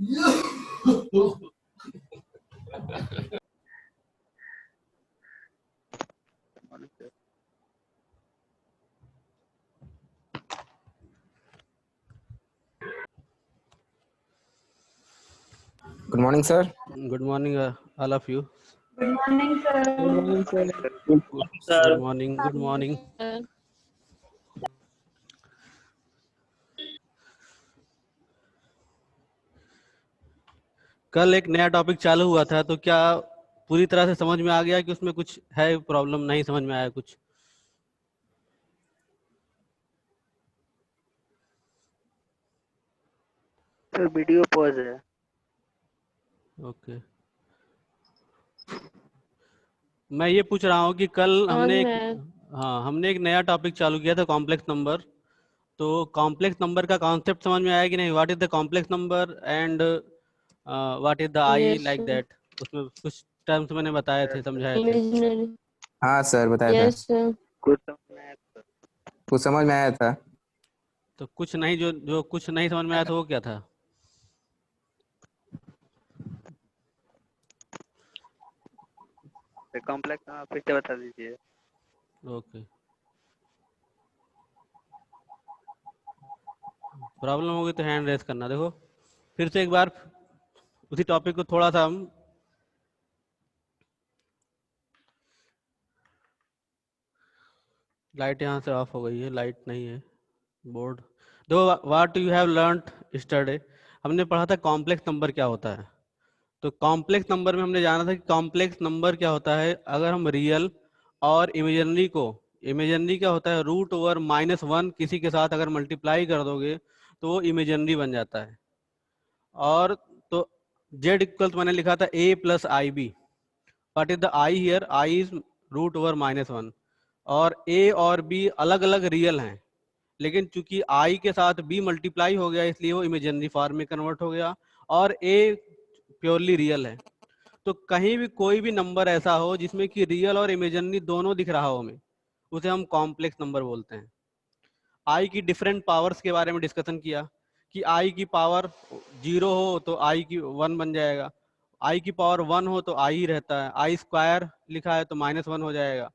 Good morning, sir. Good morning, all of you. Good morning, sir. Good morning, sir. Good morning. Good morning. कल एक नया topic चालू हुआ था, तो क्या पूरी तरह से समझ में आ गया कि उसमें कुछ है प्रॉब्लम, नहीं समझ में आया कुछ? सर वीडियो पॉज है। ओके, मैं ये पूछ रहा हूँ कि कल हमने एक नया टॉपिक चालू किया था, कॉम्प्लेक्स नंबर। तो कॉम्प्लेक्स नंबर का कॉन्सेप्ट समझ में आया कि नहीं? What is the complex number and what is the I, like that. उसमें कुछ टर्म्स मैंने बताए थे, समझाए थे। हाँ सर, बताया था। कुछ समझ में आया था। तो कुछ नहीं, जो कुछ नहीं समझ में आया था वो क्या था? कॉम्प्लेक्स फिर से बता दीजिए। ओके, प्रॉब्लम होगी तो हैंड रेस करना। देखो फिर से एक बार उसी टॉपिक को थोड़ा सा हम लाइट यहाँ से ऑफ हो गई है, लाइट नहीं है बोर्ड। देखो, what you have learned yesterday, हमने पढ़ा था कॉम्प्लेक्स नंबर क्या होता है। तो कॉम्प्लेक्स नंबर में हमने जाना था कि कॉम्प्लेक्स नंबर क्या होता है। अगर हम रियल और इमेजिनरी को, इमेजिनरी क्या होता है, रूट ओवर -1 किसी के साथ अगर मल्टीप्लाई कर दोगे तो वो इमेजिनरी बन जाता है। और तो z इक्वल मैंने लिखा था a plus I b. What is the i here? I is root over -1। और a और b अलग अलग रियल हैं, लेकिन चूंकि i के साथ b मल्टीप्लाई हो गया इसलिए वो इमेजिनरी फॉर्म में कन्वर्ट हो गया, और a प्योरली रियल है। तो कहीं भी कोई भी नंबर ऐसा हो जिसमें कि रियल और इमेजिनरी दोनों दिख रहा हो हमें, उसे हम कॉम्प्लेक्स नंबर बोलते हैं। आई की डिफरेंट पावर्स के बारे में डिस्कशन किया कि आई की पावर 0 हो तो आई की 1 बन जाएगा, आई की पावर 1 हो तो आई रहता है, आई स्क्वायर लिखा है तो -1 हो जाएगा,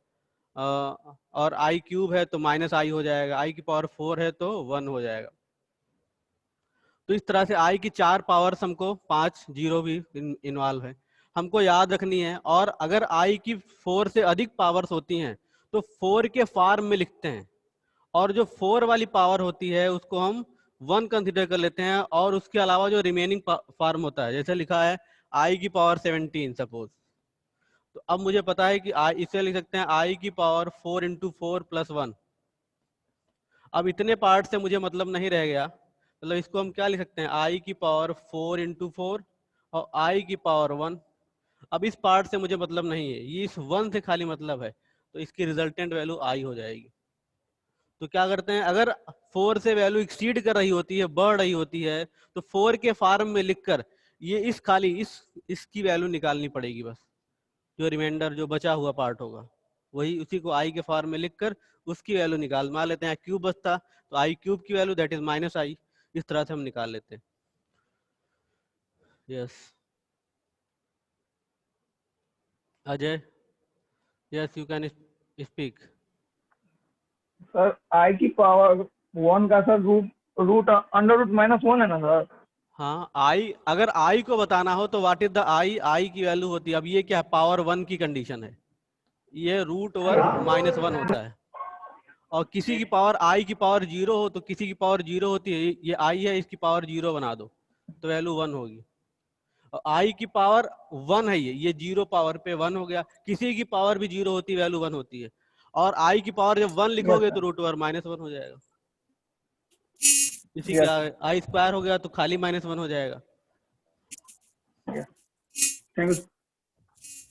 और आई क्यूब है तो -i हो जाएगा, आई की पावर 4 है तो 1 हो जाएगा। तो इस तरह से आई की 4 पावर्स हमको 5 जीरो भी इन्वॉल्व है, हमको याद रखनी है। और अगर आई की 4 से अधिक पावर्स होती हैं तो 4 के फॉर्म में लिखते हैं, और जो 4 वाली पावर होती है उसको हम 1 कंसिडर कर लेते हैं, और उसके अलावा जो रिमेनिंग फॉर्म होता है, जैसे लिखा है आई की पावर 17 सपोज, तो अब मुझे पता है कि आई, इसे लिख सकते हैं आई की पावर 4 × 4 + 1। अब इतने पार्ट से मुझे मतलब नहीं रह गया, मतलब इसको हम क्या लिख सकते हैं, आई की पावर 4 × 4 और आई की पावर 1। अब इस पार्ट से मुझे मतलब नहीं है, ये इस 1 से खाली मतलब है, तो इसकी रिजल्टेंट वैल्यू आई हो जाएगी। तो क्या करते हैं, अगर 4 से वैल्यू एक्सीड कर रही होती है, बढ़ रही होती है, तो 4 के फॉर्म में लिखकर ये इस खाली इसकी वैल्यू निकालनी पड़ेगी। बस जो रिमाइंडर, जो बचा हुआ पार्ट होगा, वही उसी को आई के फॉर्म में लिखकर उसकी वैल्यू निकाल, मान लेते हैं क्यूब बचता तो आई क्यूब की वैल्यू दैट इज -i। इस तरह से हम निकाल लेते हैं। Yes Ajay, yes you can speak. Sir I की पावर 1 का सर रूट √-1 है ना सर? हाँ, आई, अगर आई को बताना हो तो व्हाट इज द आई, आई की वैल्यू होती है, अब ये क्या है, पावर 1 की कंडीशन है, ये रूट ओवर -1 होता है। और किसी की पावर, आई की पावर 0 हो तो किसी की पावर 0 होती है, ये आई है, इसकी पावर 0 बना दो तो वैल्यू 1 होगी। और आई की पावर 1 है, ये 0 पावर पे 1 हो गया, किसी की पावर भी 0 होती है वैल्यू 1 होती है। और आई की पावर जब 1 लिखोगे तो रूट ओवर -1 हो जाएगा। इसी का आई स्क्वायर हो गया तो खाली -1 हो जाएगा। थैंक यू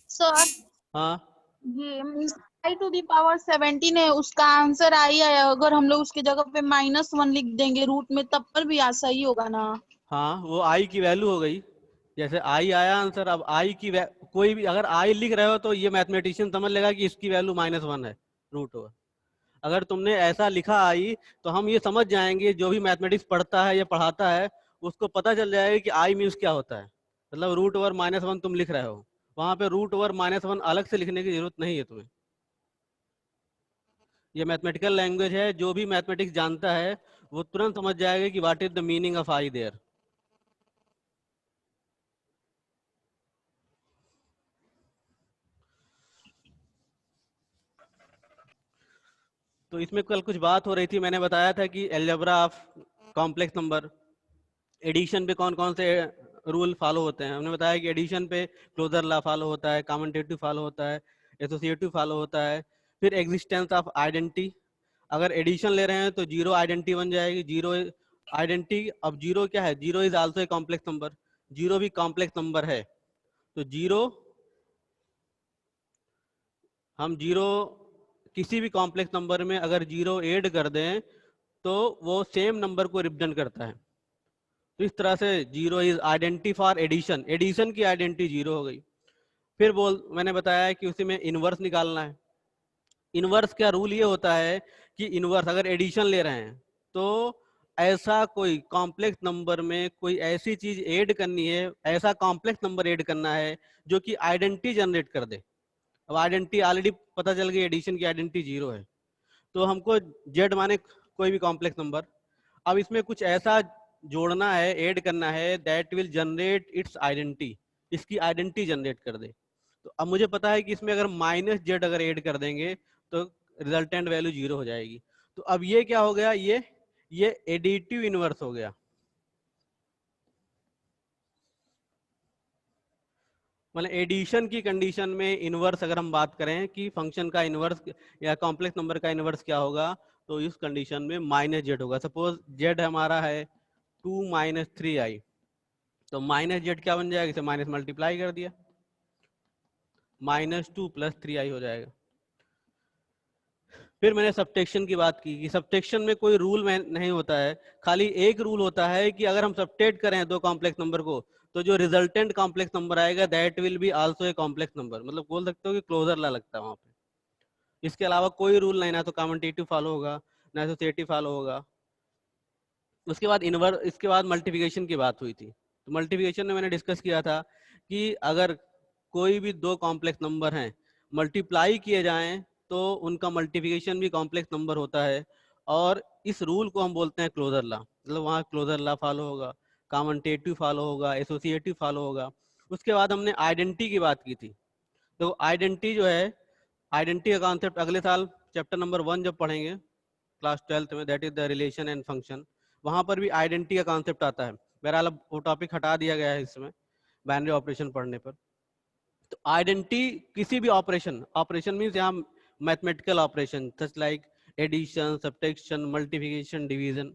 सर हाँ, ये आई टू दी पावर 17 है, उसका आंसर आई है। अगर हम लोग उसके जगह पे -1 लिख देंगे रूट में, तब पर भी सही होगा ना? हाँ, वो आई की वैल्यू हो गई, जैसे आई आया आंसर। अब आई की कोई भी अगर आई लिख रहे हो तो ये मैथमेटिशियन समझ लेगा कि इसकी वैल्यू -1 है, रूट ओवर। अगर तुमने ऐसा लिखा आई तो हम ये समझ जाएंगे, जो भी मैथमेटिक्स पढ़ता है या पढ़ाता है उसको पता चल जाएगा कि आई मीन्स क्या होता है। मतलब रूट ओवर -1 तुम लिख रहे हो, वहां पे रूट ओवर -1 अलग से लिखने की जरूरत नहीं है तुम्हें। ये मैथमेटिकल लैंग्वेज है, जो भी मैथमेटिक्स जानता है वो तुरंत समझ जाएगा कि what is the meaning of i there. तो इसमें कल कुछ बात हो रही थी, मैंने बताया था कि algebra of complex number, addition पे कौन कौन से रूल फॉलो होते हैं। हमने बताया कि एडिशन पे क्लोजर लॉ फॉलो होता है, कॉमटेटिव फॉलो होता है, एसोसिएटिव फॉलो होता है, फिर एग्जिस्टेंस ऑफ आइडेंटिटी। अगर एडिशन ले रहे हैं तो जीरो आइडेंटिटी बन जाएगी, जीरो आइडेंटिटी। अब जीरो क्या है, zero is also a complex number, zero भी कॉम्प्लेक्स नंबर है। तो जीरो, हम जीरो किसी भी कॉम्प्लेक्स नंबर में अगर जीरो ऐड कर दें तो वो सेम नंबर को रिप्रेजेंट करता है। तो इस तरह से zero is identity for addition, addition की आइडेंटिटी जीरो हो गई। फिर मैंने बताया कि उसी में इनवर्स निकालना है। इनवर्स का रूल ये होता है कि इनवर्स अगर एडिशन ले रहे हैं तो ऐसा कोई कॉम्प्लेक्स नंबर में कोई ऐसी चीज ऐड करनी है, ऐसा कॉम्प्लेक्स नंबर ऐड करना है जो कि आइडेंटिटी जनरेट कर दे। अब आइडेंटिटी ऑलरेडी पता चल गई, एडिशन की आइडेंटिटी जीरो है, तो हमको जेड माने कोई भी कॉम्प्लेक्स नंबर। अब इसमें कुछ ऐसा जोड़ना है, ऐड करना है that will generate it's identity, इसकी आइडेंटिटी जनरेट कर दे। तो अब मुझे पता है कि इसमें अगर -z अगर ऐड कर देंगे तो रिजल्टेंट वैल्यू जीरो हो जाएगी। तो अब ये क्या हो गया, ये एडिटिव इनवर्स हो गया। मतलब एडिशन की कंडीशन में इनवर्स अगर हम बात करें कि फंक्शन का इनवर्स या कॉम्प्लेक्स नंबर का इनवर्स क्या होगा, तो इस कंडीशन में -z होगा। सपोज z हमारा है 2 - 3i, तो -z क्या बन जाएगा, इसे माइनस मल्टीप्लाई कर दिया, -2 + 3i हो जाएगा। फिर मैंने सब्ट्रैक्शन की बात की कि सब्ट्रैक्शन में कोई रूल नहीं होता है, खाली एक रूल होता है कि अगर हम सब्ट्रैक्ट करें दो कॉम्प्लेक्स नंबर को तो जो रिजल्टेंट कॉम्प्लेक्स नंबर आएगा that will be also a complex number. मतलब बोल सकते हो कि क्लोजर लॉ लगता है वहां पे। इसके अलावा कोई रूल नहीं, ना तो कॉमटेटिव फॉलो होगा ना एसोसिएटिव फॉलो होगा। उसके बाद इसके बाद मल्टीप्लिकेशन की बात हुई थी। तो मल्टीप्लिकेशन में मैंने डिस्कस किया था कि अगर कोई भी दो कॉम्प्लेक्स नंबर हैं मल्टीप्लाई किए जाएं तो उनका मल्टीप्लिकेशन भी कॉम्प्लेक्स नंबर होता है, और इस रूल को हम बोलते हैं क्लोजर लॉ। मतलब वहाँ क्लोजर लॉ फॉलो होगा, कॉमटेटिव फॉलो होगा, एसोसिएटिव फॉलो होगा। उसके बाद हमने आइडेंटिटी की बात की थी। तो आइडेंटिटी जो है, आइडेंटिटी का कॉन्सेप्ट अगले साल चैप्टर नंबर 1 जब पढ़ेंगे क्लास 12th में, that is the relation and function, वहां पर भी आइडेंटिटी का कॉन्सेप्ट आता है। बहरहाल अब वो टॉपिक हटा दिया गया है इसमें बाइनरी ऑपरेशन पढ़ने पर। तो आइडेंटिटी किसी भी ऑपरेशन मीन्स यहाँ mathematical operation such like addition, subtraction, multiplication, division.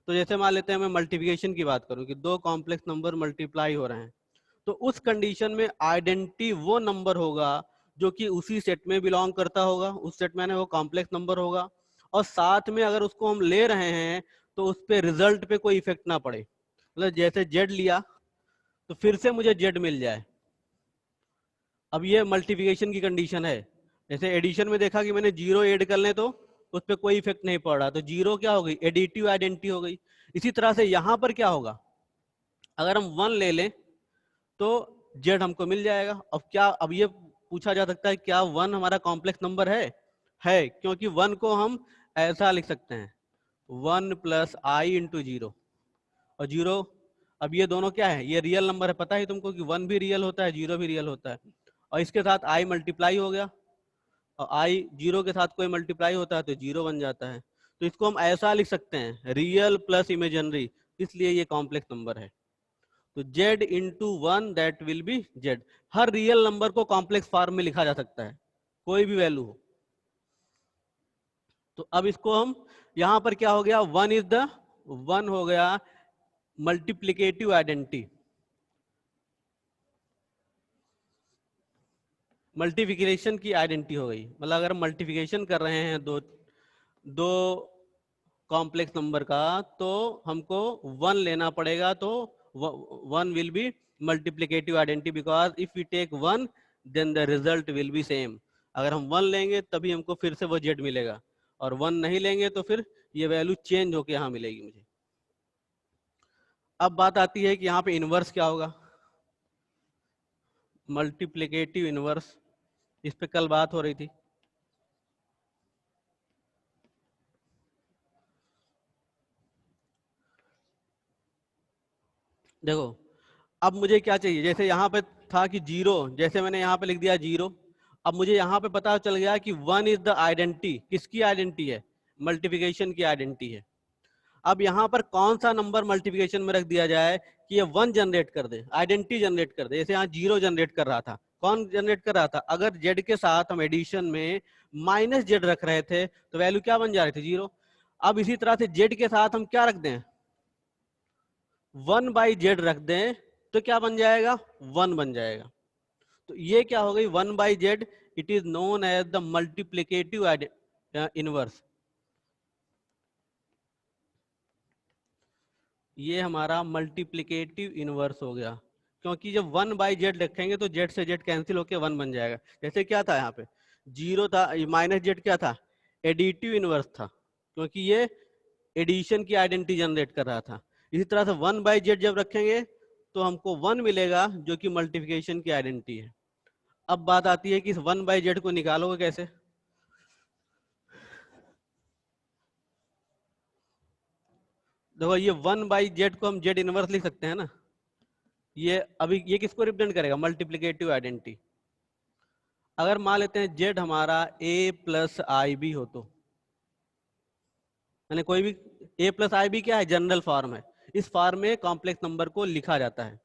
तो जैसे मान लेते हैं मैं मल्टीप्लिकेशन की बात करूं कि दो कॉम्प्लेक्स नंबर मल्टीप्लाई हो रहे हैं, तो उस कंडीशन में आइडेंटिटी वो नंबर होगा जो कि उसी सेट में बिलोंग करता होगा, उस सेट में वो कॉम्प्लेक्स नंबर होगा, और साथ में अगर उसको हम ले रहे हैं तो उस पे रिजल्ट पे कोई इफेक्ट ना पड़े। मतलब जैसे जेड लिया तो फिर से मुझे जेड मिल जाए। अब ये मल्टीप्लिकेशन की कंडीशन है। जैसे एडिशन में देखा कि मैंने जीरो ऐड कर लें तो उस पर कोई इफेक्ट नहीं पड़ रहा, तो जीरो क्या हो गई, एडिटिव आइडेंटिटी हो गई। इसी तरह से यहाँ पर क्या होगा, अगर हम 1 ले लें तो जेड हमको मिल जाएगा। अब ये पूछा जा सकता है क्या 1 हमारा कॉम्प्लेक्स नंबर है, क्योंकि 1 को हम ऐसा लिख सकते हैं 1 + i × 0, और 0, अब ये दोनों क्या है, ये रियल नंबर है। पता है तुमको कि 1 भी रियल होता है, 0 भी रियल होता है, और इसके साथ i मल्टीप्लाई हो गया, और i 0 के साथ कोई मल्टीप्लाई होता है तो 0 बन जाता है। तो इसको हम ऐसा लिख सकते हैं रियल + इमेजिनरी, इसलिए ये कॉम्प्लेक्स नंबर है। तो z × 1 that will B z। Her real number को कॉम्प्लेक्स फॉर्म में लिखा जा सकता है, कोई भी वैल्यू हो। तो अब इसको हम यहां पर क्या हो गया, 1 हो गया मल्टीप्लिकेटिव आइडेंटिटी, मल्टीप्लिकेशन की आइडेंटिटी हो गई। मतलब अगर मल्टीप्लिकेशन कर रहे हैं दो कॉम्प्लेक्स नंबर का तो हमको 1 लेना पड़ेगा, तो 1 will be multiplicative identity because if we take 1 then the result will be same. अगर हम 1 लेंगे तभी हमको फिर से वो जेड मिलेगा, और 1 नहीं लेंगे तो फिर ये वैल्यू चेंज होके यहाँ मिलेगी मुझे। अब बात आती है कि यहाँ पे इनवर्स क्या होगा, मल्टीप्लिकेटिव इनवर्स, इस पे कल बात हो रही थी। देखो अब मुझे क्या चाहिए, जैसे यहाँ पे था कि 0, जैसे मैंने यहाँ पे लिख दिया 0। अब मुझे यहाँ पे पता चल गया कि 1 इज द आइडेंटिटी। किसकी आइडेंटिटी है? मल्टीप्लिकेशन की आइडेंटिटी है। अब यहाँ पर कौन सा नंबर मल्टीप्लिकेशन में रख दिया जाए कि ये 1 जनरेट कर दे, आइडेंटिटी जनरेट कर दे। जैसे यहाँ 0 जनरेट कर रहा था, कौन जनरेट कर रहा था? अगर z के साथ हम एडिशन में -z रख रहे थे तो वैल्यू क्या बन जा रही थी? 0। अब इसी तरह से z के साथ हम क्या रख दें? 1/z रख दें तो क्या बन जाएगा? 1 बन जाएगा। तो ये क्या हो गई? 1/z। It is known as the multiplicative inverse. ये हमारा मल्टीप्लिकेटिव इनवर्स हो गया, क्योंकि जब 1/z रखेंगे तो z से z कैंसिल होके 1 बन जाएगा। जैसे क्या था यहाँ पे 0 था, -z क्या था? एडिटिव इनवर्स था, क्योंकि ये एडिशन की आइडेंटिटी जनरेट कर रहा था। इसी तरह से 1/z जब रखेंगे तो हमको 1 मिलेगा, जो कि मल्टीप्लिकेशन की आइडेंटिटी है। अब बात आती है कि इस 1/z को निकालोगे कैसे? देखो ये 1/z को हम z इनवर्स लिख सकते हैं ना। ये अभी ये किसको रिप्रेजेंट करेगा? Multiplicative identity. अगर मान लेते हैं z हमारा a+ib हो, तो यानी कोई भी a+ib क्या है? जनरल फॉर्म है। इस फॉर्म में कॉम्प्लेक्स नंबर को लिखा जाता है।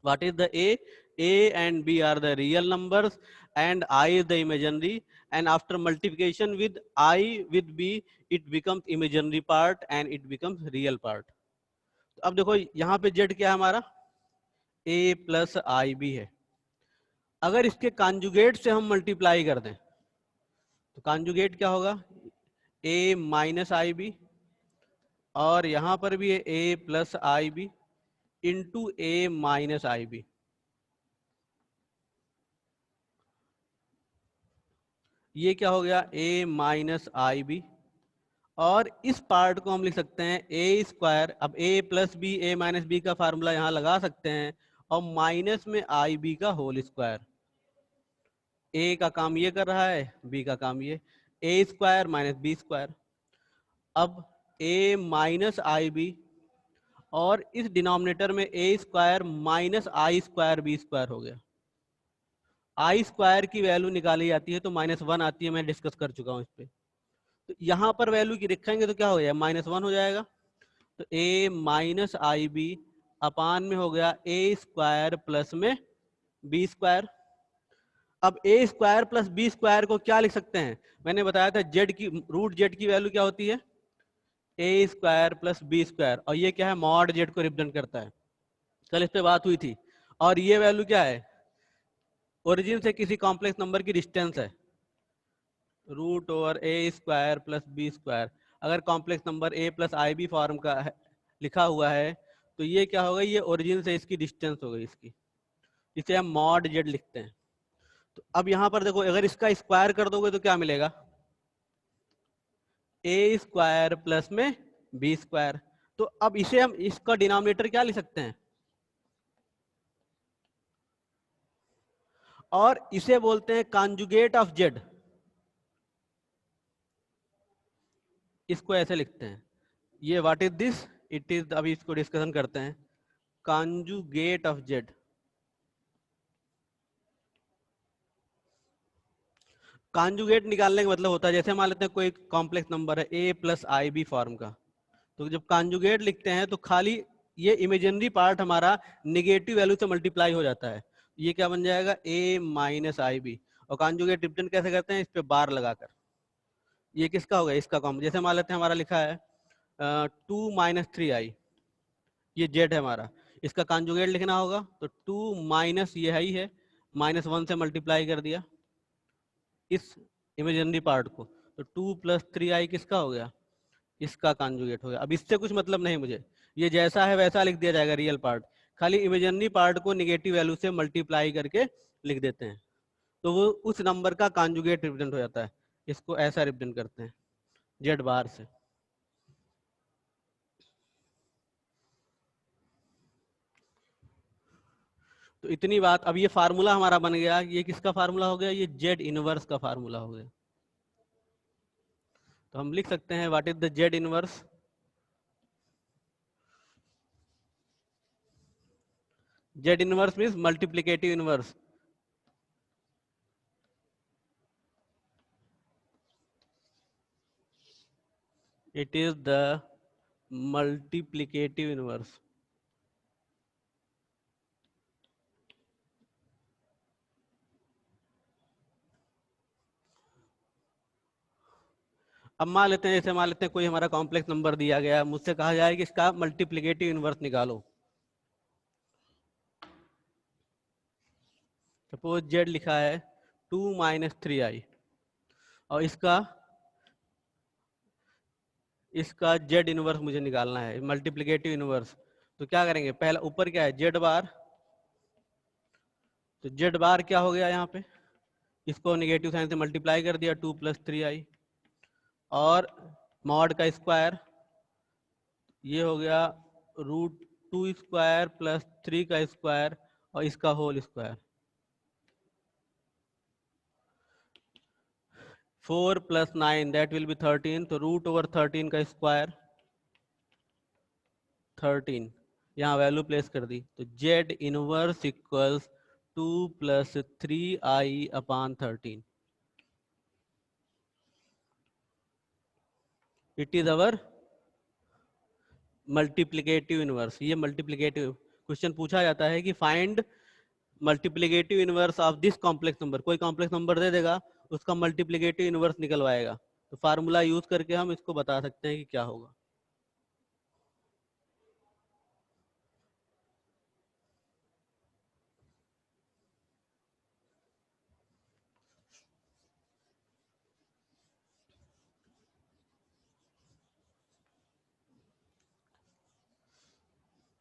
What is the a? a and b are the real numbers and I is the imaginary, and after multiplication with I with b it becomes imaginary part and it becomes real part. तो अब देखो यहाँ पे z क्या है हमारा? a+ib है। अगर इसके कॉन्जुगेट से हम मल्टीप्लाई कर दें तो कॉन्जुगेट क्या होगा? a-ib, और यहाँ पर भी है a+ib इंटू a-ib। ये क्या हो गया? a-ib, और इस पार्ट को हम लिख सकते हैं a²। अब a+b a-b का फार्मूला यहाँ लगा सकते हैं, और माइनस में ib का होल स्क्वायर। a का काम ये कर रहा है, b का काम ये, a² - b²। अब a-ib और इस डिनोमिनेटर में a² - i²b² हो गया। i² की वैल्यू निकाली जाती है तो -1 आती है, मैं डिस्कस कर चुका हूँ इस पे। तो यहाँ पर वैल्यू की रखेंगे तो क्या हो जाएगा? -1 हो जाएगा। तो a-ib अपान में हो गया a² प्लस में b²। अब a² प्लस b² को क्या लिख सकते हैं? मैंने बताया था z की रूट z की वैल्यू क्या होती है? a² प्लस b², और ये क्या है? मॉड z को रिप्रेजेंट करता है। कल इस पे बात हुई थी। और ये वैल्यू क्या है? ओरिजिन से किसी कॉम्प्लेक्स नंबर की डिस्टेंस है, √a² प्लस b²। अगर कॉम्प्लेक्स नंबर a+ib फॉर्म का है, लिखा हुआ है, तो ये क्या होगा? ये ओरिजिन से इसकी डिस्टेंस हो गई इसकी, इसे हम मॉड z लिखते हैं। तो अब यहाँ पर देखो, अगर इसका स्क्वायर कर दोगे तो क्या मिलेगा? a² प्लस में b²। तो अब इसे हम, इसका डिनोमिनेटर क्या लिख सकते हैं? और इसे बोलते हैं कॉन्जुगेट ऑफ z। इसको ऐसे लिखते हैं, ये what is this? It is, अभी इसको डिस्कशन करते हैं, कॉन्जुगेट ऑफ z। कॉन्जुगेट निकालने का मतलब होता है, जैसे मान लेते हैं कोई कॉम्प्लेक्स नंबर है a+ib फॉर्म का, तो जब कॉन्जुगेट लिखते हैं तो खाली ये इमेजिनरी पार्ट हमारा नेगेटिव वैल्यू से मल्टीप्लाई हो जाता है। ये क्या बन जाएगा? a-ib। और कॉन्जुगेट रिप्रेजेंट कैसे करते हैं? इस पे बार लगाकर। ये किसका होगा? इसका कॉम्प, जैसे मान लेते हैं हमारा लिखा है 2 - 3i, ये z है हमारा, इसका कॉन्जुगेट लिखना होगा तो 2 - ये है ही है, -1 से मल्टीप्लाई कर दिया इस इमेजिनरी पार्ट को, तो 2 + 3i किसका हो गया? इसका कॉन्जुगेट हो गया। अब इससे कुछ मतलब नहीं मुझे, ये जैसा है वैसा लिख दिया जाएगा रियल पार्ट, खाली इमेजिनरी पार्ट को नेगेटिव वैल्यू से मल्टीप्लाई करके लिख देते हैं, तो वो उस नंबर का कॉन्जुगेट रिप्रेजेंट हो जाता है। इसको ऐसा रिप्रेजेंट करते हैं z बार से। तो इतनी बात, अब ये फार्मूला हमारा बन गया, ये किसका फार्मूला हो गया, ये जेड इनवर्स का फार्मूला हो गया। तो हम लिख सकते हैं what is the Z inverse. Z inverse means multiplicative inverse. It is the multiplicative inverse. अब मान लेते हैं, जैसे मान लेते हैं कोई हमारा कॉम्प्लेक्स नंबर दिया गया, मुझसे कहा जाए कि इसका मल्टीप्लिकेटिव इनवर्स निकालो। सपोज जेड लिखा है 2 - 3i और इसका जेड इनवर्स मुझे निकालना है, मल्टीप्लिकेटिव इनवर्स। तो क्या करेंगे, पहला ऊपर क्या है जेड बार, तो जेड बार क्या हो गया यहाँ पे, इसको नेगेटिव साइन से मल्टीप्लाई कर दिया 2 + 3i और मॉड का स्क्वायर ये हो गया √2² + 3 का स्क्वायर और इसका whole square. 4 + 9 that will be 13, तो √13 का स्क्वायर 13, यहाँ वैल्यू प्लेस कर दी। तो Z inverse equals 2 + 3i/13। It is our multiplicative inverse. ये मल्टीप्लिकेटिव क्वेश्चन पूछा जाता है कि find multiplicative inverse of this complex number. कोई कॉम्प्लेक्स नंबर दे देगा, उसका मल्टीप्लिकेटिव इनवर्स निकलवाएगा। तो फार्मूला यूज करके हम इसको बता सकते हैं कि क्या होगा।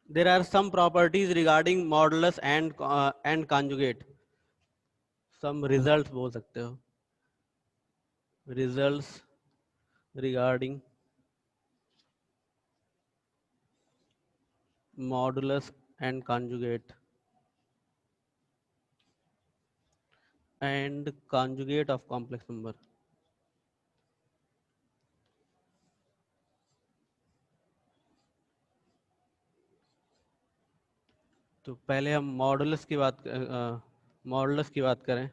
There are some properties regarding modulus and conjugate. Some results बोल सकते हो, results regarding modulus and conjugate of complex number. तो पहले हम मॉडुलस की बात करें।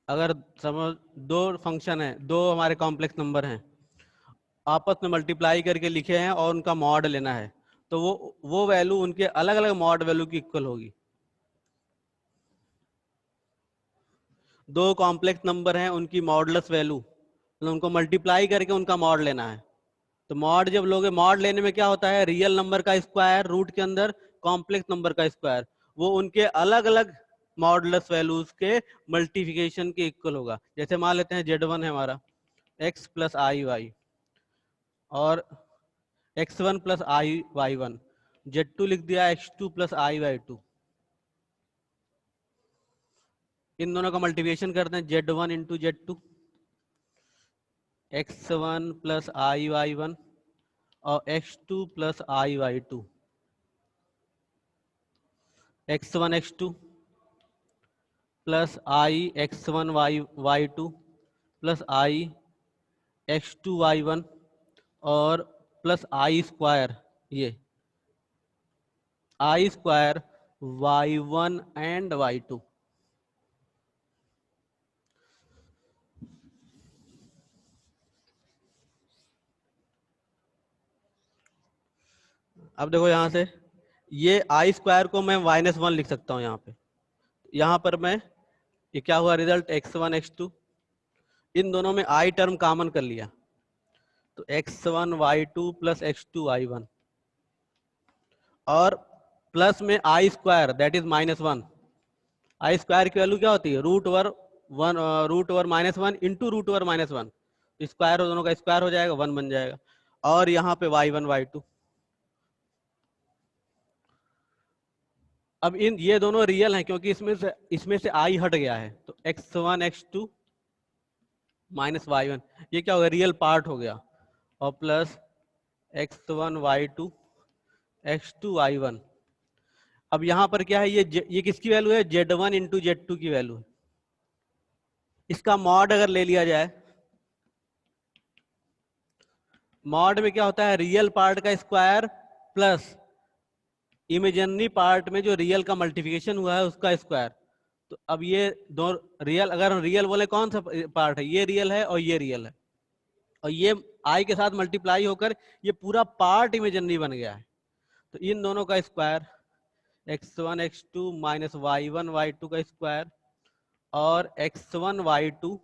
अगर समझ दो फंक्शन है, दो हमारे कॉम्प्लेक्स नंबर हैं, आपस में मल्टीप्लाई करके लिखे हैं और उनका मॉड लेना है, तो वो वैल्यू उनके अलग अलग मॉड वैल्यू की इक्वल होगी। दो कॉम्प्लेक्स नंबर हैं, उनकी मॉडुलस वैल्यू, उनको मल्टीप्लाई करके उनका मॉड लेना है। तो मॉड जब लोगे, मॉड लेने में क्या होता है, रियल नंबर का स्क्वायर रूट के अंदर कॉम्प्लेक्स नंबर का स्क्वायर, वो उनके अलग अलग मॉडुलस वैल्यूज के मल्टीप्लिकेशन के इक्वल होगा। जैसे मान लेते हैं Z1 है हमारा x + iy और x1 + iy1, Z2 लिख दिया x2 + iy2। इन दोनों का मल्टीप्लिकेशन करते हैं Z1 × Z2, x1 + iy1 और x2 + iy2, x1 x2 + i x1 y2 + i x2 y1 और प्लस i², ये i² y1 एंड y2। अब देखो यहां से ये i² को मैं -1 लिख सकता हूं यहाँ पे। यहाँ पर मैं, ये क्या हुआ रिजल्ट, x1 x2, इन दोनों में i टर्म कॉमन कर लिया, तो x1 y2 + x2 y1 और प्लस में i² दैट इज -1। i² की वैल्यू क्या होती है, √1 -1 इंटू √1 -1, स्क्वायर दोनों का स्क्वायर हो जाएगा, 1 बन जाएगा। और यहाँ पे y1 y2, अब ये दोनों रियल हैं क्योंकि इसमें से i हट गया है, तो x1 x2 -y1 ये क्या हो गया, रियल पार्ट हो गया, और plus x1 y2 x2 y1। अब यहाँ पर क्या है, ये किसकी वैल्यू है, z1 इंटू z2 की वैल्यू है। इसका मॉड अगर ले लिया जाए, मॉड में क्या होता है, रियल पार्ट का स्क्वायर प्लस इमेजिनरी पार्ट में जो रियल का मल्टीप्लिकेशन हुआ है उसका स्क्वायर। तो अब ये दो रियल, अगर हम रियल बोले कौन सा पार्ट है, ये रियल है और ये रियल है, और ये आई के साथ मल्टीप्लाई होकर ये पूरा पार्ट इमेजिनरी बन गया है। तो इन दोनों का square x1 x2 minus y1 y2 का स्क्वायर और x1 y2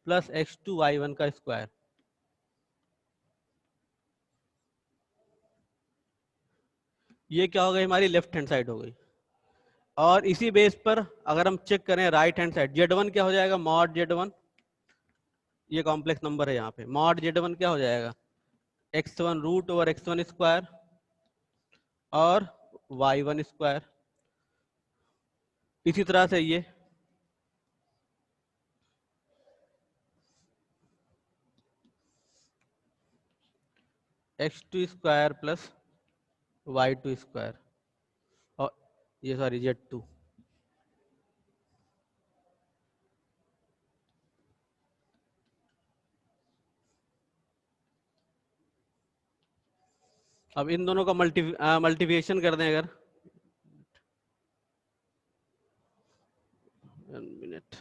plus x2 y1 का स्क्वायर। ये क्या हो गई, हमारी लेफ्ट हैंड साइड हो गई। और इसी बेस पर अगर हम चेक करें राइट हैंड साइड, z1 क्या हो जाएगा, मॉड z1, ये कॉम्प्लेक्स नंबर है यहाँ पे, मॉड z1 क्या हो जाएगा, x1 root over x1 square और y1 स्क्वायर। इसी तरह से ये x2 square plus y2 square और ये सॉरी z2। अब इन दोनों का मल्टीप्लिकेशन कर दें अगर, 1 minute,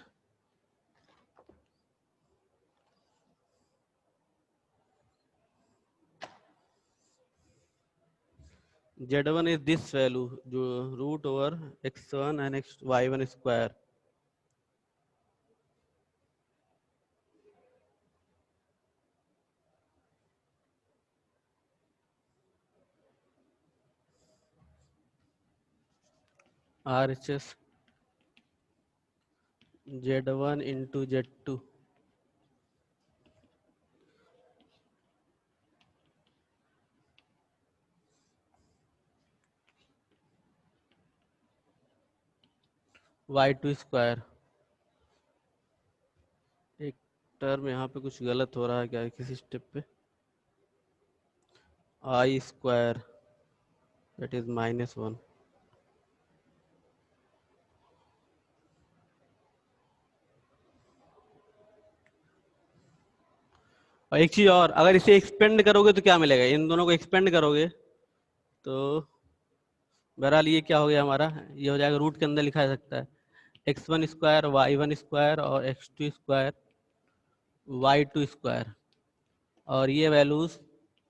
z1 is this value जो root over x1 and y1 स्क्वायर। RHS z1 into z2 y2 स्क्वायर। एक टर्म यहाँ पे कुछ गलत हो रहा है क्या किसी स्टेप पे, i स्क्वायर दैट इज -1। और एक चीज और, अगर इसे एक्सपेंड करोगे तो क्या मिलेगा, इन दोनों को एक्सपेंड करोगे तो बहरहाल ये क्या हो गया हमारा, ये हो जाएगा रूट के अंदर लिखा जा सकता है x1 स्क्वायर y1 स्क्वायर और x2 स्क्वायर y2 स्क्वायर, और ये वैल्यूज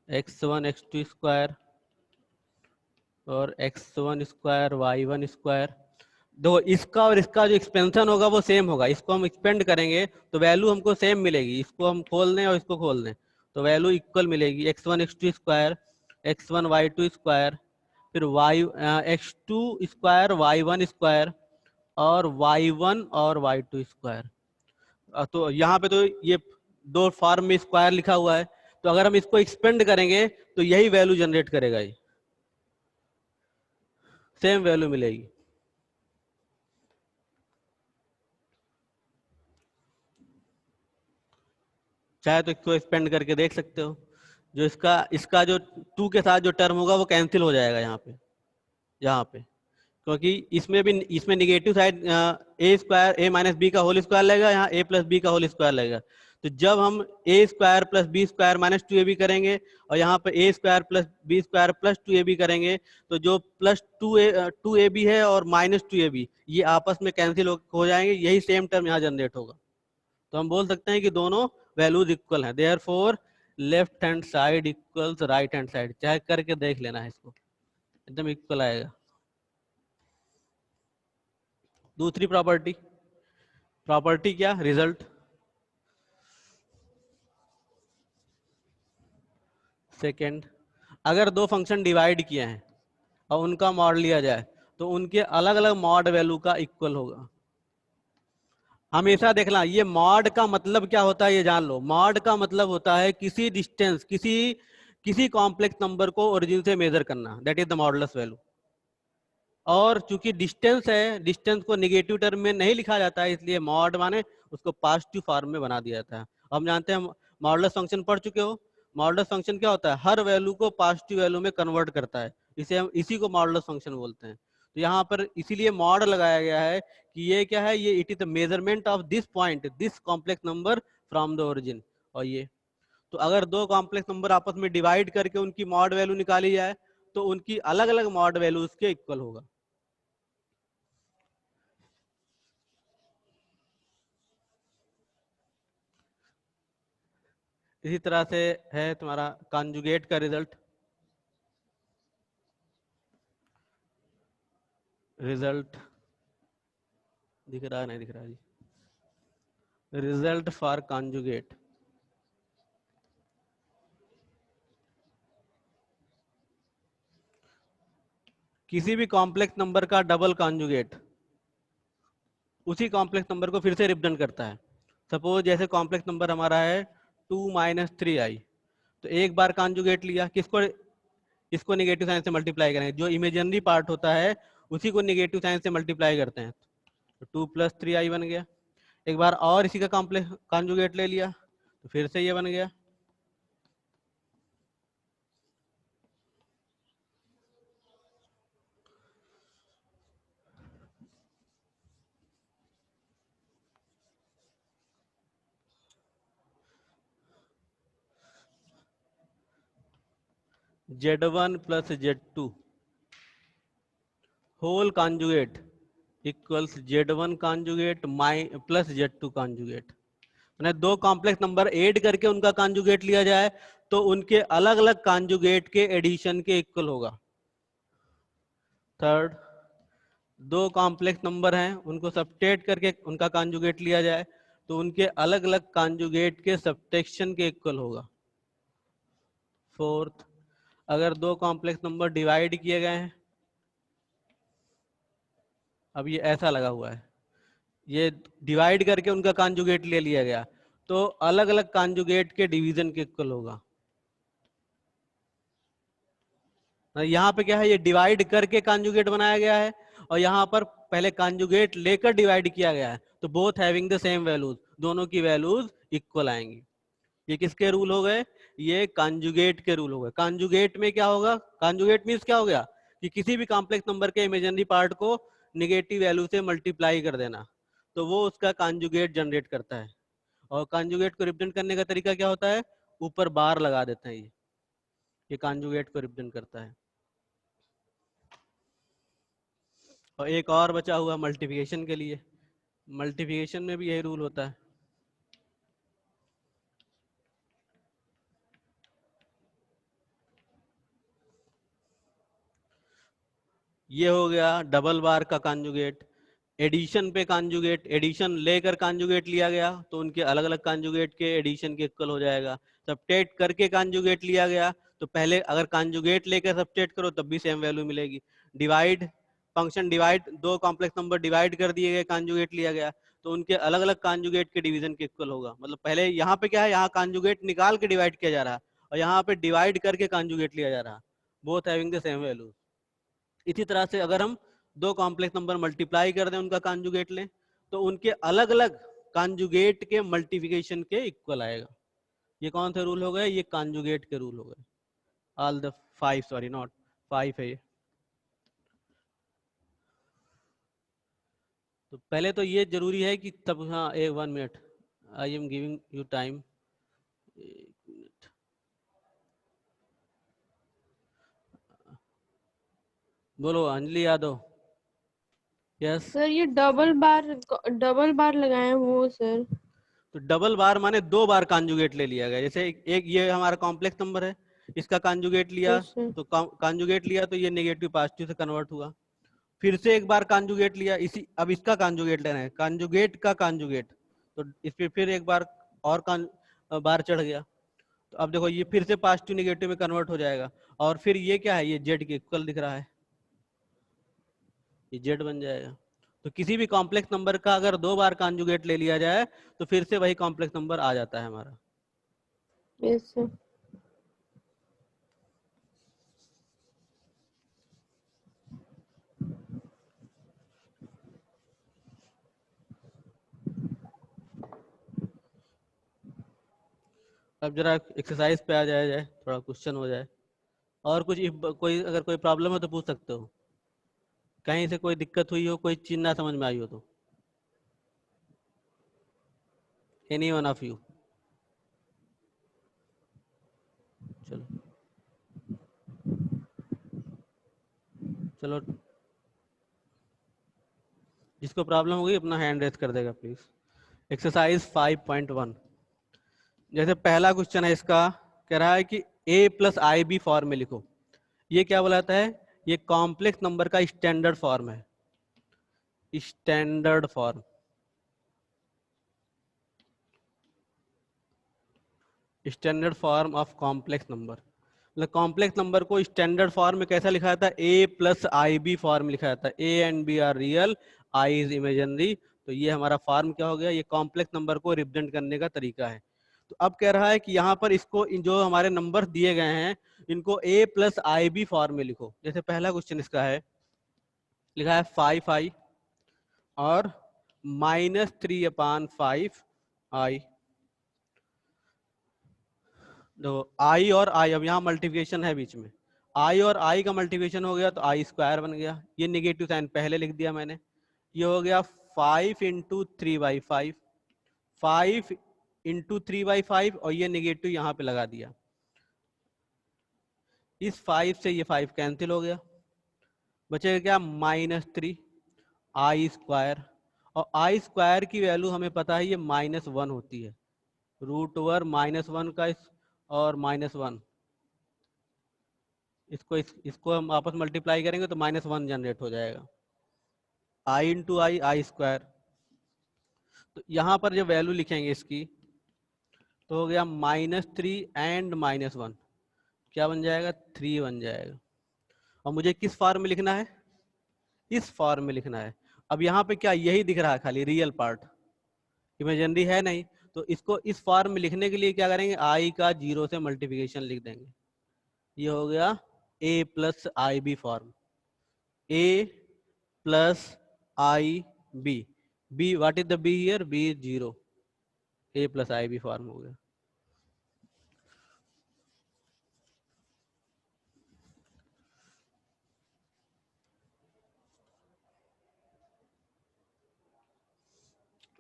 x1 x2 स्क्वायर और x1 स्क्वायर y1 स्क्वायर। दो इसका और इसका जो एक्सपेंशन होगा वो सेम होगा, इसको हम एक्सपेंड करेंगे तो वैल्यू हमको सेम मिलेगी, इसको हम खोल दें और इसको खोल दें तो वैल्यू इक्वल मिलेगी, x1 x2 square x1 y2 square फिर x2 स्क्वायर y1 स्क्वायर और y1 और y2 स्क्वायर। तो यहाँ पे तो ये दो फॉर्म में स्क्वायर लिखा हुआ है, तो अगर हम इसको एक्सपेंड करेंगे तो यही वैल्यू जनरेट करेगा, ये सेम वैल्यू मिलेगी। चाहे तो इसको एक्सपेंड करके देख सकते हो, जो इसका जो 2 के साथ जो टर्म होगा वो कैंसिल हो जाएगा यहाँ पे क्योंकि इसमें negative side a square a minus B का होल स्क्वायर लगेगा, यहाँ a प्लस बी का होल स्क्वायर लगेगा। तो जब हम a square plus B square minus 2ab करेंगे और यहाँ पे a square plus B square plus 2ab करेंगे तो जो प्लस 2ab है और माइनस 2ab ये आपस में कैंसिल हो जाएंगे, यही सेम टर्म यहाँ जनरेट होगा। तो हम बोल सकते हैं कि दोनों वैल्यूज इक्वल हैं, therefore left hand side equals right hand side. चाहे करके देख लेना है, इसको एकदम इक्वल आएगा। दूसरी प्रॉपर्टी क्या, रिजल्ट। सेकंड, अगर दो फंक्शन डिवाइड किए हैं और उनका मॉड लिया जाए तो उनके अलग अलग मॉड वैल्यू का इक्वल होगा। हमेशा देखना, ये मॉड का मतलब क्या होता है ये जान लो। मॉड का मतलब होता है किसी डिस्टेंस, किसी कॉम्प्लेक्स नंबर को ओरिजिन से मेजर करना, that is the modulus value. और चूंकि डिस्टेंस है, डिस्टेंस को नेगेटिव टर्म में नहीं लिखा जाता है, इसलिए मॉड माने उसको पॉजिटिव फॉर्म में बना दिया जाता है। हम जानते हैं, मॉडुलस फंक्शन पढ़ चुके हो। मॉडुलस फंक्शन क्या होता है, हर वैल्यू को पॉजिटिव वैल्यू में कन्वर्ट करता है। इसे हम इसी को मॉडुलस फंक्शन बोलते हैं। तो यहाँ पर इसीलिए मॉड लगाया गया है कि ये क्या है, ये it is the measurement of this point, this complex number from the origin. और ये तो अगर दो कॉम्प्लेक्स नंबर आपस में डिवाइड करके उनकी मॉड वैल्यू निकाली जाए तो उनकी अलग अलग मॉड वैल्यूज के इक्वल होगा। इसी तरह से है तुम्हारा कॉन्जुगेट का रिजल्ट। रिजल्ट दिख रहा है, नहीं दिख रहा जी? रिजल्ट फॉर कॉन्जुगेट, किसी भी कॉम्प्लेक्स नंबर का डबल कॉन्जुगेट उसी कॉम्प्लेक्स नंबर को फिर से रिप्रेजेंट करता है। सपोज जैसे कॉम्प्लेक्स नंबर हमारा है 2 - 3i, तो एक बार कॉन्जुगेट लिया, किसको, इसको नेगेटिव साइन से मल्टीप्लाई करेंगे, जो इमेजिनरी पार्ट होता है उसी को नेगेटिव साइन से मल्टीप्लाई करते हैं, तो 2 + 3i बन गया। एक बार और इसी का कॉम्प्लेक्स कॉन्जुगेट ले लिया तो फिर से ये बन गया। Z1 + Z2 whole conjugate equals Z1 conjugate plus Z2 conjugate. मैंने दो कॉम्प्लेक्स नंबर ऐड करके उनका कॉन्जुगेट लिया जाए तो उनके अलग अलग कॉन्जुगेट के एडिशन के इक्वल होगा। थर्ड, दो कॉम्प्लेक्स नंबर हैं उनको सब्ट्रैक्ट करके उनका कॉन्जुगेट लिया जाए तो उनके अलग अलग कॉन्जुगेट के सब्ट्रैक्शन के इक्वल होगा। फोर्थ, अगर दो कॉम्प्लेक्स नंबर डिवाइड किए गए हैं, अब ये ऐसा लगा हुआ है, ये डिवाइड करके उनका कॉन्जुगेट ले लिया गया तो अलग अलग कॉन्जुगेट के डिवीजन के इक्वल होगा। यहाँ पे क्या है, ये डिवाइड करके कॉन्जुगेट बनाया गया है और यहाँ पर पहले कॉन्जुगेट लेकर डिवाइड किया गया है, तो both having the same values, दोनों की वैल्यूज इक्वल आएंगी। ये किसके रूल हो गए, ये कॉन्जुगेट के रूल हो गए। कॉन्जुगेट में क्या होगा, कॉन्जुगेट मींस क्या हो गया कि किसी भी कॉम्प्लेक्स नंबर के इमेजिनरी पार्ट को नेगेटिव वैल्यू से मल्टीप्लाई कर देना, तो वो उसका कॉन्जुगेट जनरेट करता है। और कॉन्जुगेट को रिप्रेजेंट करने का तरीका क्या होता है, ऊपर बार लगा देते हैं, ये कॉन्जुगेट को रिप्रेजेंट करता है। और एक और बचा हुआ मल्टीप्लिकेशन के लिए, मल्टीप्लिकेशन में भी यही रूल होता है। ये हो गया डबल बार का कॉन्जुगेट। एडिशन पे कॉन्जुगेट, एडिशन लेकर कॉन्जुगेट लिया गया तो उनके अलग अलग कॉन्जुगेट के एडिशन के इक्वल हो जाएगा। सब्ट्रैक्ट करके कॉन्जुगेट लिया गया तो पहले अगर कॉन्जुगेट लेकर सब्ट्रैक्ट करो तब भी सेम वैल्यू मिलेगी। डिवाइड फंक्शन, डिवाइड, दो कॉम्प्लेक्स नंबर डिवाइड कर दिए गए, कॉन्जुगेट लिया गया तो उनके अलग अलग कॉन्जुगेट के डिवीजन के इक्वल होगा। मतलब पहले यहाँ पे क्या है, यहाँ कॉन्जुगेट निकाल के डिवाइड किया जा रहा है और यहाँ पे डिवाइड करके कॉन्जुगेट लिया जा रहा है, both having the same value. इसी तरह से अगर हम दो कॉम्प्लेक्स नंबर मल्टीप्लाई कर दें, उनका कॉन्जुगेट लें, तो उनके अलग अलग कॉन्जुगेट के मल्टीप्लिकेशन के इक्वल आएगा। ये कौन से रूल हो गए, ये कॉन्जुगेट के रूल हो गए। ऑल द 5, सॉरी नॉट 5 है ये। तो पहले तो ये जरूरी है कि तब, हाँ 1 minute, I am giving you time. बोलो अंजलि यादव। यस सर ये डबल बार लगाए हैं वो सर। तो डबल बार माने दो बार कॉन्जुगेट ले लिया गया। जैसे एक ये हमारा कॉम्प्लेक्स नंबर है, इसका कॉन्जुगेट लिया यस सर। तो कॉन्जुगेट लिया तो ये नेगेटिव पॉजिटिव से कन्वर्ट हुआ। फिर से एक बार कॉन्जुगेट लिया, इसी अब इसका कॉन्जुगेट लेना है, कॉन्जुगेट का कॉन्जुगेट, तो इस पे फिर एक बार और बार चढ़ गया तो अब देखो ये फिर से पॉजिटिव नेगेटिव में कन्वर्ट हो जाएगा। और फिर ये क्या है, ये जेड के इक्वल दिख रहा है, ये जेड बन जाएगा। तो किसी भी कॉम्प्लेक्स नंबर का अगर दो बार कॉन्जुगेट ले लिया जाए तो फिर से वही कॉम्प्लेक्स नंबर आ जाता है हमारा। Yes sir. अब जरा एक्सरसाइज पे आ जाया जाए, थोड़ा क्वेश्चन हो जाए। और कुछ कोई अगर कोई प्रॉब्लम है तो पूछ सकते हो, कहीं से कोई दिक्कत हुई हो, कोई चीज ना समझ में आई हो तो। Any one of you? चलो चलो, जिसको प्रॉब्लम होगी अपना हैंड रेज कर देगा प्लीज। एक्सरसाइज 5.1, जैसे पहला क्वेश्चन है इसका, कह रहा है कि a plus I B form में लिखो। ये क्या बोलाता है? ये कॉम्प्लेक्स नंबर का स्टैंडर्ड फॉर्म है, standard form, standard form of complex number. मतलब कॉम्प्लेक्स नंबर को स्टैंडर्ड फॉर्म में कैसा लिखा जाता है? a plus I B form लिखा जाता है। a and b are real, i is imaginary. तो ये हमारा फॉर्म क्या हो गया? ये कॉम्प्लेक्स नंबर को रिप्रेजेंट करने का तरीका है। तो अब कह रहा है कि यहाँ पर इसको जो हमारे नंबर दिए गए हैं इनको a plus I B form में लिखो। जैसे पहला क्वेश्चन इसका है, लिखा है 5i और -3/5i। देखो आई और आई, अब यहाँ मल्टीप्लिकेशन है बीच में, आई और आई का मल्टीप्लिकेशन हो गया तो आई स्क्वायर बन गया। ये निगेटिव साइन पहले लिख दिया मैंने। ये हो गया 5 इंटू 3/5, 5 इंटू 3/5, और ये निगेटिव यहाँ पे लगा दिया। इस 5 से ये 5 कैंसिल हो गया, बचेगा क्या? -3 आई स्क्वायर। और आई स्क्वायर की वैल्यू हमें पता है ये -1 होती है, √1 का और -1, इसको हम आपस मल्टीप्लाई करेंगे तो -1 जनरेट हो जाएगा। आई इंटू आई, आई स्क्वायर। तो यहाँ पर जब वैल्यू लिखेंगे इसकी तो हो गया -3 एंड -1, क्या बन जाएगा? 3 बन जाएगा। और मुझे किस फॉर्म में लिखना है? इस फॉर्म में लिखना है। अब यहाँ पे क्या यही दिख रहा है खाली रियल पार्ट, इमेजिनरी है नहीं। तो इसको इस फॉर्म में लिखने के लिए क्या करेंगे? आई का 0 से मल्टीप्लिकेशन लिख देंगे। ये हो गया a plus I B form, a plus I B, b what is the b here? b is 0, a plus I B form हो गया।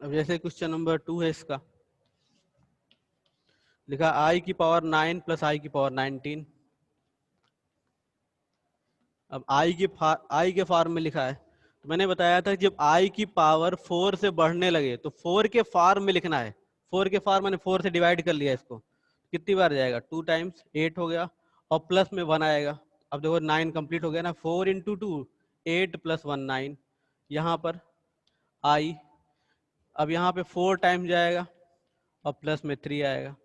अब जैसे क्वेश्चन नंबर 2 है इसका, लिखा i की पावर 9 प्लस i की पावर 19। अब i के फॉर्म में लिखा है, तो मैंने बताया था जब i की पावर 4 से बढ़ने लगे तो 4 के फॉर्म में लिखना है। 4 के फॉर्म मैंने 4 से डिवाइड कर लिया इसको, कितनी बार जाएगा? 2 टाइम्स 8 हो गया, और प्लस में 1 आएगा। अब देखो 9 कंप्लीट हो गया ना, 4 इंटू 2 8 प्लस 1 9, यहाँ पर i। अब यहाँ पे 4 टाइम्स जाएगा और प्लस में 3 आएगा।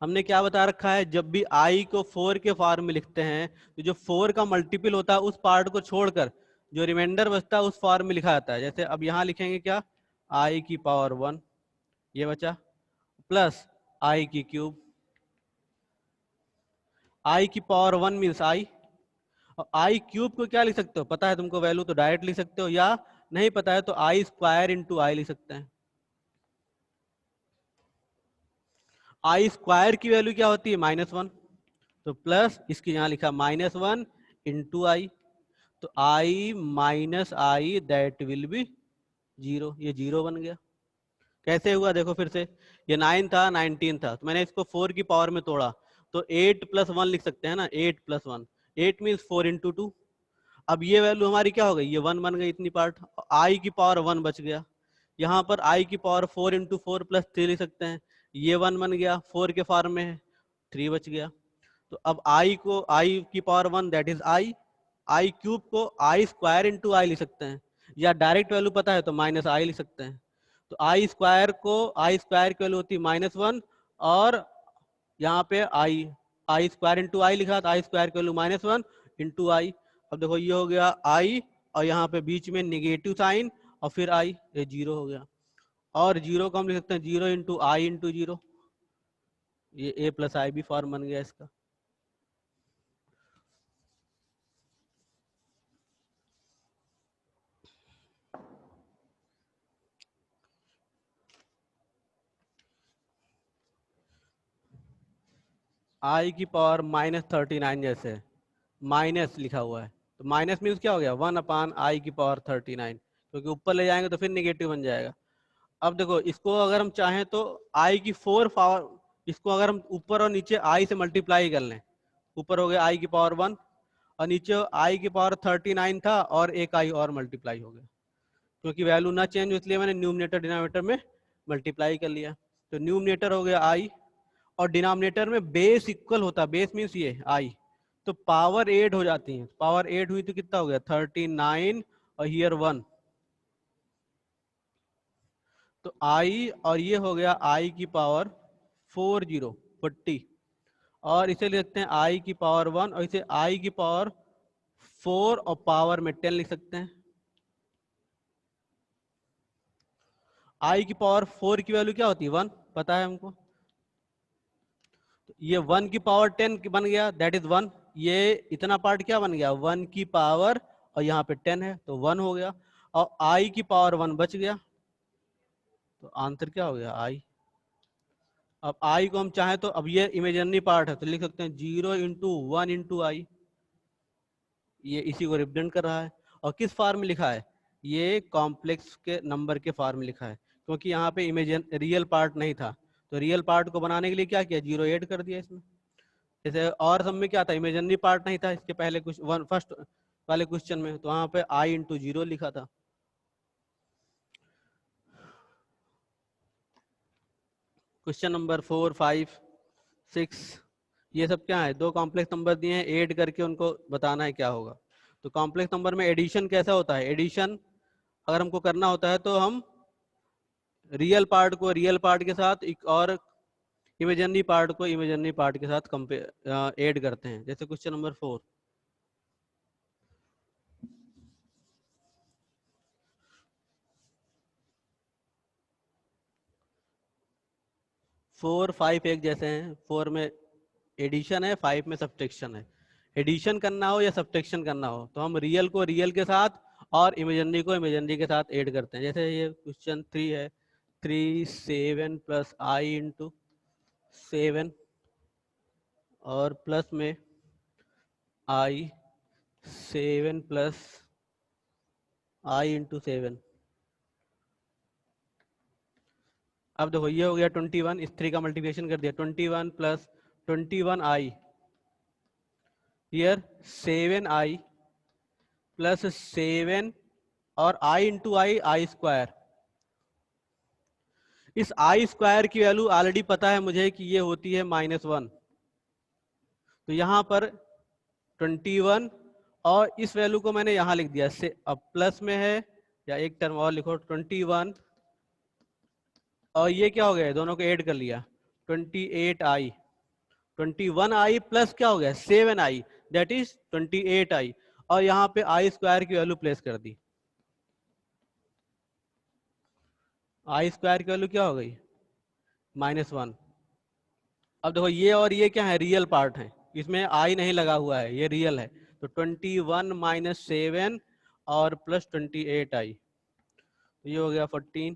हमने क्या बता रखा है? जब भी i को 4 के फॉर्म में लिखते हैं तो जो 4 का मल्टीपल होता है उस पार्ट को छोड़कर जो रिमाइंडर बचता है उस फॉर्म में लिखा जाता है। जैसे अब यहाँ लिखेंगे क्या? i की पावर 1, ये बचा, प्लस i की क्यूब। i की पावर 1 मीन्स i, और i क्यूब को क्या लिख सकते हो? पता है तुमको वैल्यू तो डायरेक्ट लिख सकते हो, या नहीं पता है तो i स्क्वायर इंटू आई लिख सकते हैं। आई स्क्वायर की वैल्यू क्या होती है? -1, तो प्लस इसके यहाँ लिखा -1 इंटू आई, तो i minus I that will B 0, ये 0 बन गया। कैसे हुआ देखो फिर से, ये 9 था 19 था, तो मैंने इसको 4 की पावर में तोड़ा तो 8 प्लस 1 लिख सकते हैं ना, 8 प्लस 1, 8 मीन्स 4 इंटू 2। अब ये वैल्यू हमारी क्या हो गई? ये 1 बन गई इतनी पार्ट, आई की पावर 1 बच गया। यहाँ पर आई की पावर 4 इंटू 4 प्लस 3 लिख सकते हैं, ये 1 बन गया, 4 के फॉर्म में है, 3 बच गया। तो अब आई को आई की power 1 that is I cube को आई स्क्वायर इंटू आई लिख सकते हैं, या डायरेक्ट वैल्यू पता है तो माइनस आई लिख सकते हैं। तो आई स्क्वायर की वैल्यू होती है -1, और यहाँ पे आई स्क्वायर इंटू आई लिखा तो आई स्क्वायर की वैल्यू -1 इंटू आई। अब देखो ये हो गया आई, और यहाँ पे बीच में निगेटिव साइन, और फिर आई, ये 0 हो गया। और 0 को हम लिख सकते हैं 0 इंटू आई इंटू 0, ये a plus I B form बन गया इसका। आई की पावर -39 जैसे माइनस लिखा हुआ है, तो माइनस मीन्स क्या हो गया 1/i की पावर 39, क्योंकि ऊपर ले जाएंगे तो फिर निगेटिव बन जाएगा। अब देखो इसको अगर हम चाहें तो i की 4 पावर, इसको अगर हम ऊपर और नीचे i से मल्टीप्लाई कर लें, ऊपर हो गया i की पावर 1 और नीचे i की पावर 39 था और एक i और मल्टीप्लाई हो गया, क्योंकि वैल्यू ना चेंज हो इसलिए मैंने न्यूमिनेटर डिनोमिनेटर में मल्टीप्लाई कर लिया। तो न्यूमिनेटर हो गया i और डिनोमिनेटर में बेस इक्वल होता है, बेस मीन्स ये i, तो पावर 8 हो जाती है। पावर 8 हुई तो कितना हो गया 39 और हियर 1, तो i और ये हो गया i की पावर 40 और इसे लिखते हैं i की पावर 1 और इसे i की पावर 4 और पावर में 10 लिख सकते हैं। i की पावर 4 की वैल्यू क्या होती है 1, पता है हमको, तो ये 1 की पावर 10 बन गया, दैट इज 1। ये इतना पार्ट क्या बन गया 1 की पावर और यहाँ पे 10 है तो 1 हो गया, और i की पावर 1 बच गया, तो आंसर क्या हो गया i। अब i को हम चाहें तो, अब ये इमेजिनरी पार्ट है तो लिख सकते हैं 0 इंटू 1 इंटू आई, ये इसी को रिप्रेजेंट कर रहा है। और किस फॉर्म में लिखा है, ये कॉम्प्लेक्स के नंबर के फॉर्म में लिखा है, क्योंकि यहाँ पे इमेजिन रियल पार्ट नहीं था, तो रियल पार्ट को बनाने के लिए क्या किया 0 ऐड कर दिया इसमें। जैसे और सब में क्या था इमेजिनरी पार्ट नहीं था इसके पहले कुछ फर्स्ट वाले क्वेश्चन में, तो वहां पे i इंटू 0 लिखा था। क्वेश्चन नंबर 4, 5, 6 ये सब क्या है, दो कॉम्प्लेक्स नंबर दिए हैं, ऐड करके उनको बताना है क्या होगा। तो कॉम्प्लेक्स नंबर में एडिशन कैसा होता है, एडिशन अगर हमको करना होता है तो हम रियल पार्ट को रियल पार्ट के साथ एक और इमेजिनरी पार्ट को इमेजिनरी पार्ट के साथ कंपेयर ऐड करते हैं। जैसे क्वेश्चन नंबर 4, फोर 5 एक जैसे हैं, 4 में एडिशन है 5 में सब्ट्रैक्शन है। एडिशन करना हो या सब्ट्रैक्शन करना हो तो हम रियल को रियल के साथ और इमेजिनरी को इमेजिनरी के साथ ऐड करते हैं। जैसे ये क्वेश्चन 3 है, 3 7 प्लस आई इंटू 7 और प्लस में आई 7 प्लस आई इंटू 7। अब देखो ये हो गया 21, इस 3 का मल्टीप्लिकेशन कर दिया 21 plus 21i, here 7i plus 7 और i इंटू आई स्क्वायर। इस आई स्क्वायर की वैल्यू ऑलरेडी पता है मुझे कि ये होती है -1, तो यहाँ पर 21 और इस वैल्यू को मैंने यहाँ लिख दिया, से अब प्लस में है या एक टर्म और लिखो 21 और ये क्या हो गया दोनों को ऐड कर लिया 28i, 21i प्लस क्या हो गया 7i दैट इज 28i और यहाँ पे आई स्क्वायर की वैल्यू प्लेस कर दी। आई स्क्वायर की वैल्यू क्या हो गई -1। अब देखो ये और ये क्या है रियल पार्ट है, इसमें आई नहीं लगा हुआ है, ये रियल है, तो 21 - 7 और प्लस 28i, तो ये हो गया 14